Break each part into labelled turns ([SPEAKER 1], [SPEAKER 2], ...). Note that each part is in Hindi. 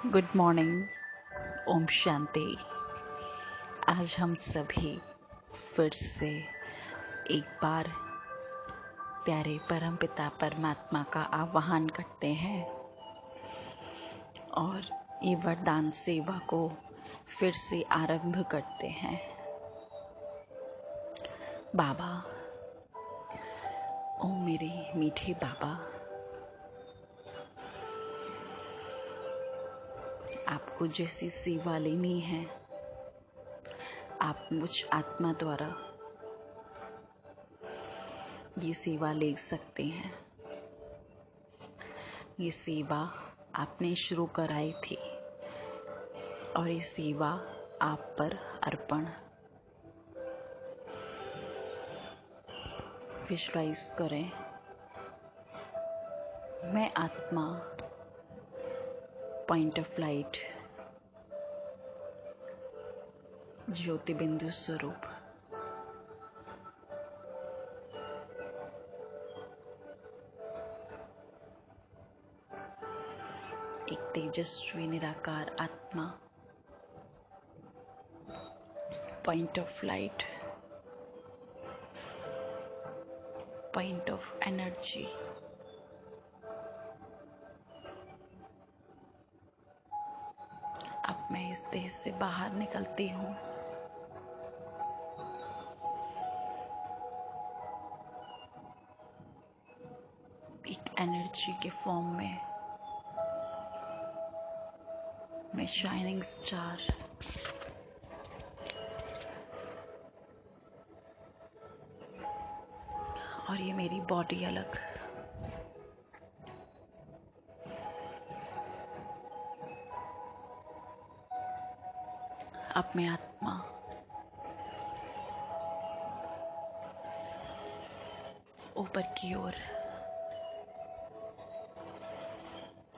[SPEAKER 1] Good morning. ओम शांति। आज हम सभी फिर से एक बार प्यारे परमपिता परमात्मा का आह्वान करते हैं और ये वरदान सेवा को फिर से आरंभ करते हैं। बाबा, ओ मेरे मीठे बाबा, आपको जैसी सेवा लेनी है आप मुझ आत्मा द्वारा ये सेवा ले सकते हैं। ये सेवा आपने शुरू कराई थी और ये सेवा आप पर अर्पण। विजुअलाइज करें, मैं आत्मा पॉइंट ऑफ लाइट ज्योति बिंदु स्वरूप एक तेजस्वी निराकार आत्मा point of light, point of energy, अब मैं इस देह से बाहर निकलती हूँ। एक एनर्जी के फॉर्म में मैं शाइनिंग स्टार और ये मेरी बॉडी अलग। अब मैं आत्मा ऊपर की ओर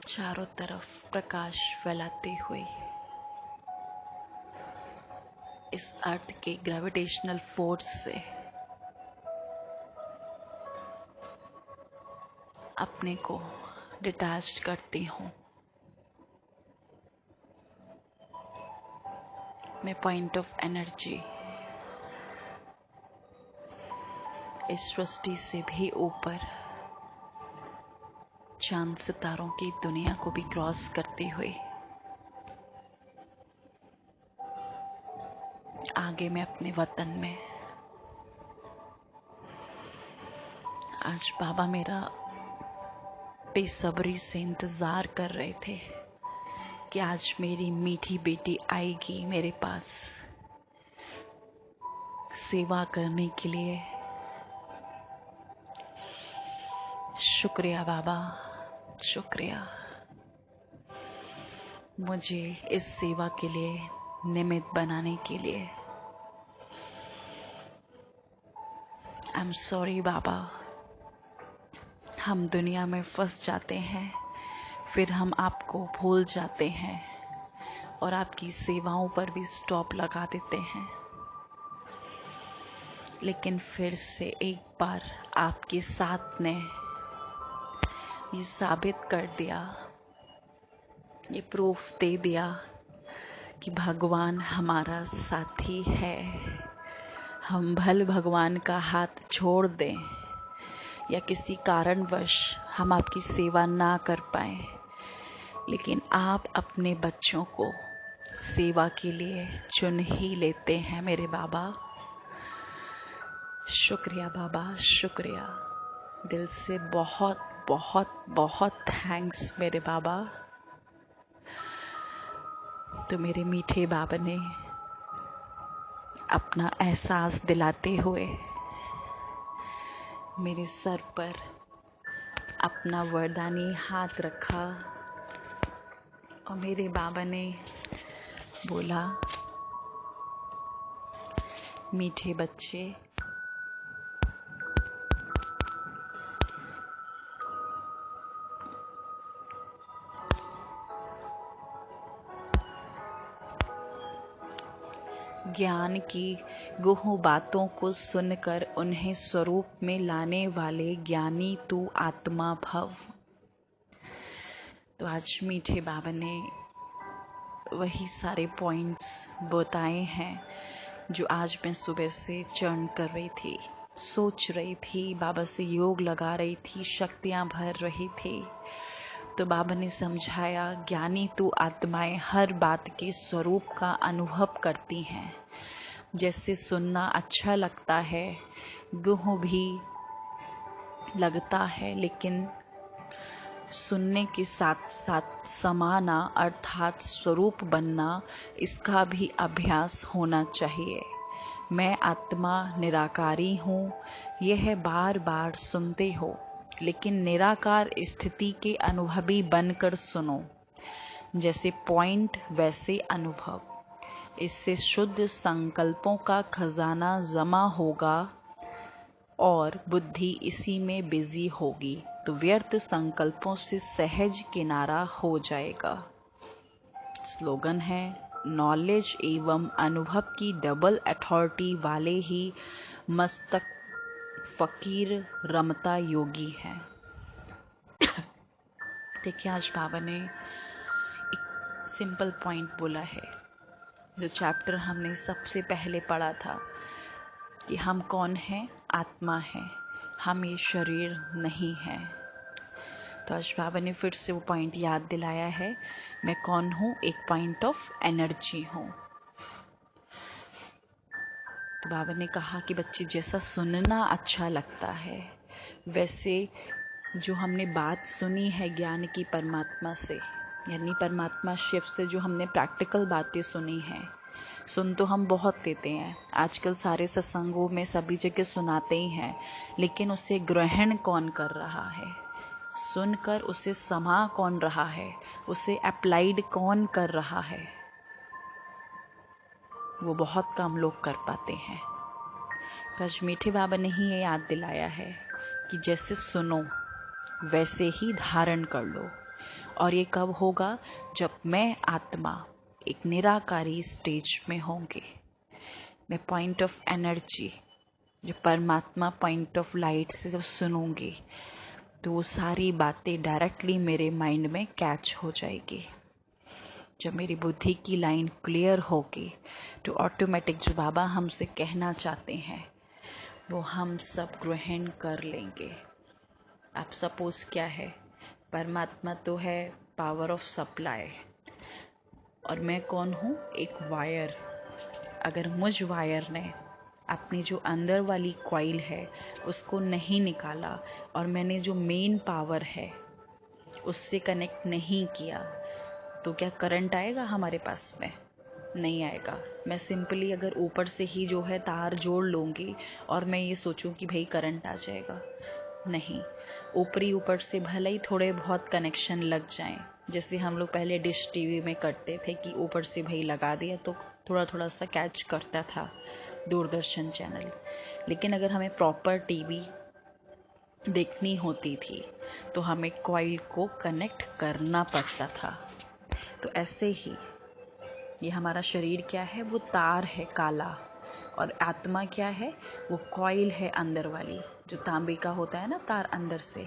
[SPEAKER 1] चारों तरफ प्रकाश फैलाते हुए इस अर्थ के ग्रेविटेशनल फोर्स से अपने को डिटैच्ड करती हूँ। मैं पॉइंट ऑफ एनर्जी इस सृष्टि से भी ऊपर चांद सितारों की दुनिया को भी क्रॉस करते हुए आगे मैं अपने वतन में। आज बाबा मेरा बेसब्री से इंतजार कर रहे थे कि आज मेरी मीठी बेटी आएगी मेरे पास सेवा करने के लिए। शुक्रिया बाबा, शुक्रिया मुझे इस सेवा के लिए निमित्त बनाने के लिए। आई एम सॉरी बाबा, हम दुनिया में फंस जाते हैं, फिर हम आपको भूल जाते हैं और आपकी सेवाओं पर भी स्टॉप लगा देते हैं। लेकिन फिर से एक बार आपके साथ ने ये साबित कर दिया, ये प्रूफ दे दिया कि भगवान हमारा साथी है। हम भले भगवान का हाथ छोड़ दें या किसी कारणवश हम आपकी सेवा ना कर पाए, लेकिन आप अपने बच्चों को सेवा के लिए चुन ही लेते हैं मेरे बाबा। शुक्रिया बाबा, शुक्रिया। दिल से बहुत बहुत बहुत थैंक्स मेरे बाबा। तो मेरे मीठे बाबा ने अपना एहसास दिलाते हुए मेरे सर पर अपना वरदानी हाथ रखा और मेरे बाबा ने बोला, मीठे बच्चे, ज्ञान की गुहु बातों को सुनकर उन्हें स्वरूप में लाने वाले ज्ञानी तू आत्मा भव। तो आज मीठे बाबा ने वही सारे पॉइंट्स बताए हैं जो आज मैं सुबह से चर्न कर रही थी, सोच रही थी, बाबा से योग लगा रही थी, शक्तियां भर रही थी। तो बाबा ने समझाया, ज्ञानी तू आत्माएं हर बात के स्वरूप का अनुभव करती हैं। जैसे सुनना अच्छा लगता है, गुह भी लगता है, लेकिन सुनने के साथ साथ समाना अर्थात स्वरूप बनना, इसका भी अभ्यास होना चाहिए। मैं आत्मा निराकारी हूँ, यह बार बार सुनते हो, लेकिन निराकार स्थिति के अनुभवी बनकर सुनो। जैसे पॉइंट वैसे अनुभव। इससे शुद्ध संकल्पों का खजाना जमा होगा और बुद्धि इसी में बिजी होगी, तो व्यर्थ संकल्पों से सहज किनारा हो जाएगा। स्लोगन है, नॉलेज एवं अनुभव की डबल अथॉरिटी वाले ही मस्तक फकीर रमता योगी है। देखिए, आज बाबा ने एक सिंपल पॉइंट बोला है, जो चैप्टर हमने सबसे पहले पढ़ा था कि हम कौन हैं, आत्मा है, हम ये शरीर नहीं है। तो आज बाबा ने फिर से वो पॉइंट याद दिलाया है, मैं कौन हूँ, एक पॉइंट ऑफ एनर्जी हूँ। तो बाबा ने कहा कि बच्चे, जैसा सुनना अच्छा लगता है, वैसे जो हमने बात सुनी है ज्ञान की परमात्मा से, यानी परमात्मा शिव से जो हमने प्रैक्टिकल बातें सुनी हैं, सुन तो हम बहुत लेते हैं, आजकल सारे सत्संगों में सभी जगह सुनाते ही हैं, लेकिन उसे ग्रहण कौन कर रहा है, सुनकर उसे समा कौन रहा है, उसे अप्लाइड कौन कर रहा है, वो बहुत कम लोग कर पाते हैं। आज मीठे बाबा ने ही ये याद दिलाया है कि जैसे सुनो वैसे ही धारण कर लो। और ये कब होगा, जब मैं आत्मा एक निराकारी स्टेज में होंगे, मैं पॉइंट ऑफ एनर्जी, जो परमात्मा पॉइंट ऑफ लाइट से जब सुनूंगी, तो वो सारी बातें डायरेक्टली मेरे माइंड में कैच हो जाएगी। जब मेरी बुद्धि की लाइन क्लियर होगी, तो ऑटोमेटिक जो बाबा हमसे कहना चाहते हैं वो हम सब ग्रहण कर लेंगे। अब सपोज क्या है, परमात्मा तो है पावर ऑफ सप्लाई, और मैं कौन हूँ, एक वायर। अगर मुझ वायर ने अपनी जो अंदर वाली कॉइल है उसको नहीं निकाला और मैंने जो मेन पावर है उससे कनेक्ट नहीं किया, तो क्या करंट आएगा हमारे पास में? नहीं आएगा। मैं सिंपली अगर ऊपर से ही जो है तार जोड़ लूँगी और मैं ये सोचूं कि भाई करंट आ जाएगा, नहीं। ऊपर से भले ही थोड़े बहुत कनेक्शन लग जाएं, जैसे हम लोग पहले डिश टीवी में करते थे कि ऊपर से भाई लगा दिया तो थोड़ा थोड़ा सा कैच करता था दूरदर्शन चैनल। लेकिन अगर हमें प्रॉपर टीवी देखनी होती थी तो हमें कॉइल को कनेक्ट करना पड़ता था। तो ऐसे ही ये हमारा शरीर क्या है, वो तार है काला, और आत्मा क्या है, वो कॉइल है अंदर वाली, जो तांबे का होता है ना तार अंदर से,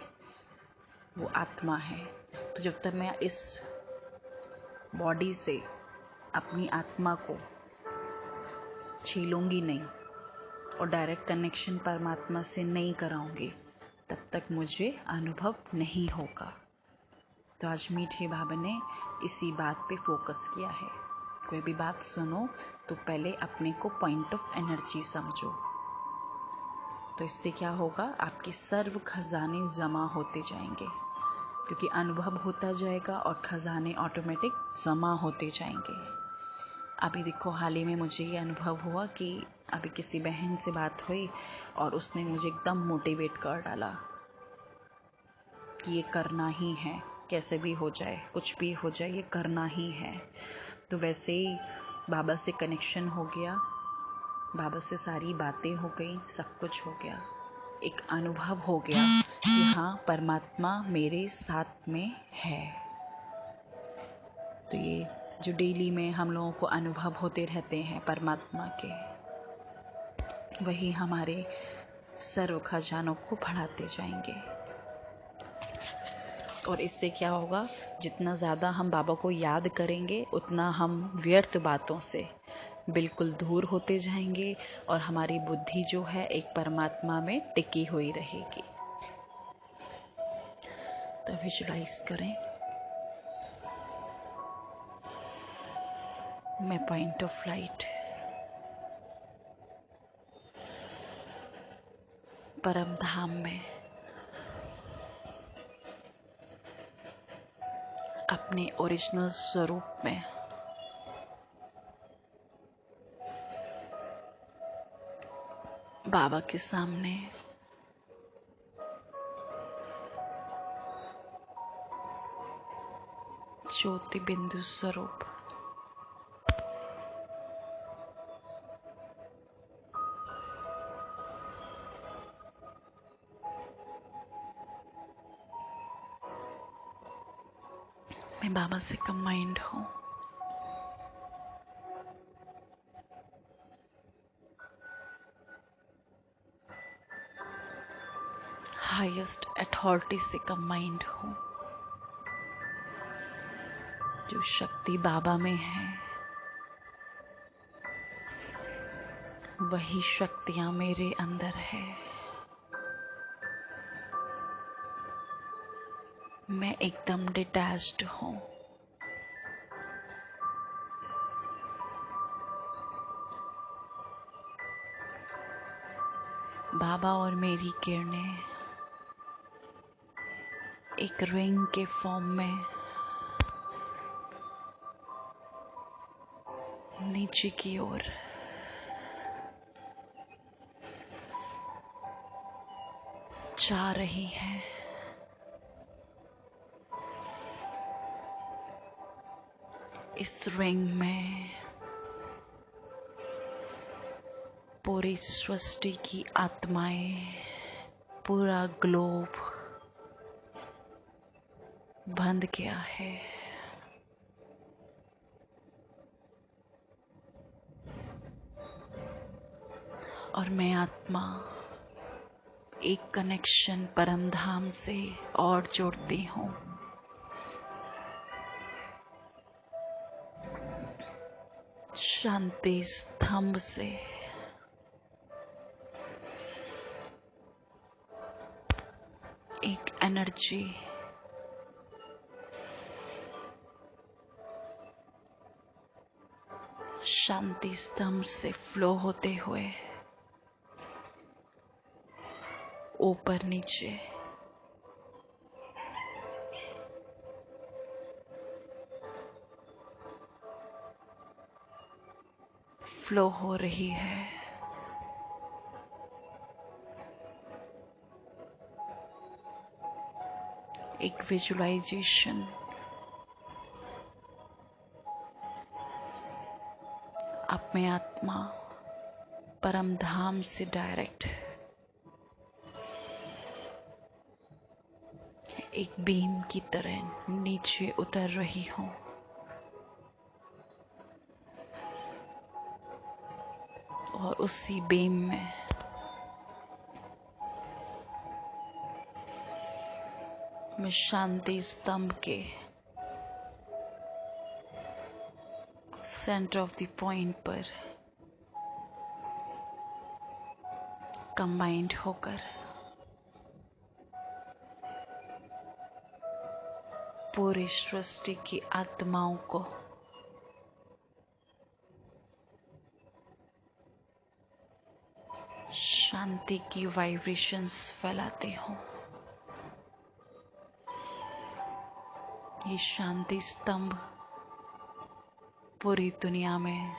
[SPEAKER 1] वो आत्मा है। तो जब तक मैं इस बॉडी से अपनी आत्मा को छीलूंगी नहीं और डायरेक्ट कनेक्शन परमात्मा से नहीं कराऊंगी, तब तक मुझे अनुभव नहीं होगा। तो आज मीठे बाबा ने इसी बात पे फोकस किया है। कोई भी बात सुनो तो पहले अपने को पॉइंट ऑफ एनर्जी समझो, तो इससे क्या होगा, आपके सर्व खजाने जमा होते जाएंगे, क्योंकि अनुभव होता जाएगा और खजाने ऑटोमेटिक जमा होते जाएंगे। अभी देखो, हाल ही में मुझे ये अनुभव हुआ कि अभी किसी बहन से बात हुई और उसने मुझे एकदम मोटिवेट कर डाला कि ये करना ही है, कैसे भी हो जाए, कुछ भी हो जाए, ये करना ही है। तो वैसे ही बाबा से कनेक्शन हो गया, बाबा से सारी बातें हो गई, सब कुछ हो गया, एक अनुभव हो गया कि हाँ, परमात्मा मेरे साथ में है। तो ये जो डेली में हम लोगों को अनुभव होते रहते हैं परमात्मा के, वही हमारे सर्व खजानों को बढ़ाते जाएंगे। और इससे क्या होगा, जितना ज़्यादा हम बाबा को याद करेंगे उतना हम व्यर्थ बातों से बिल्कुल दूर होते जाएंगे और हमारी बुद्धि जो है एक परमात्मा में टिकी हुई रहेगी। तो विजुलाइज करें, मैं पॉइंट ऑफ लाइट परम धाम में अपने ओरिजिनल स्वरूप में बाबा के सामने ज्योति बिंदु स्वरूप मैं बाबा से कंबाइंड हूँ। हाईएस्ट अथॉरिटी से कंबाइंड हूँ। जो शक्ति बाबा में है वही शक्तियां मेरे अंदर है। मैं एकदम डिटैच्ड हूँ। बाबा और मेरी किरणें एक रिंग के फॉर्म में नीचे की ओर जा रही है। इस रिंग में पूरी सृष्टि की आत्माएं, पूरा ग्लोब बंध गया है। और मैं आत्मा एक कनेक्शन परम धाम से और जोड़ती हूँ। शांति स्तंभ से एक एनर्जी शांति स्तंभ से फ्लो होते हुए ऊपर नीचे फ्लो हो रही है। एक विजुअलाइजेशन अब मैं आत्मा परम धाम से डायरेक्ट एक बीम की तरह नीचे उतर रही हूँ। और उसी बीम में मैं शांति स्तंभ के सेंटर ऑफ द पॉइंट पर कंबाइंड होकर पूरी सृष्टि की आत्माओं को शांति की वाइब्रेशंस फैलाती हूँ। ये शांति स्तंभ पूरी दुनिया में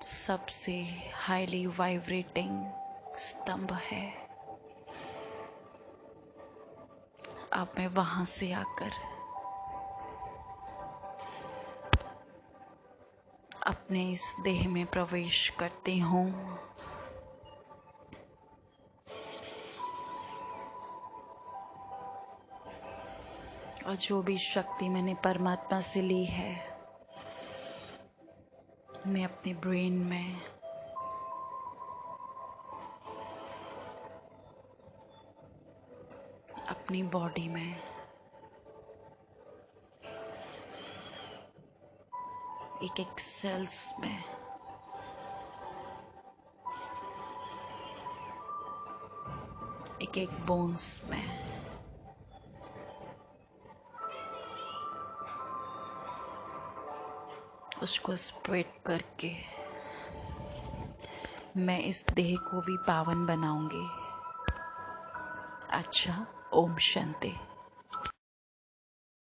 [SPEAKER 1] सबसे हाईली वाइब्रेटिंग स्तंभ है। अब मैं वहां से आकर अपने इस देह में प्रवेश करती हूँ। और जो भी शक्ति मैंने परमात्मा से ली है मैं अपने ब्रेन में अपनी बॉडी में, एक एक सेल्स में, एक एक बोन्स में, उसको स्प्रेड करके मैं इस देह को भी पावन बनाऊंगी। अच्छा, ओम शांति।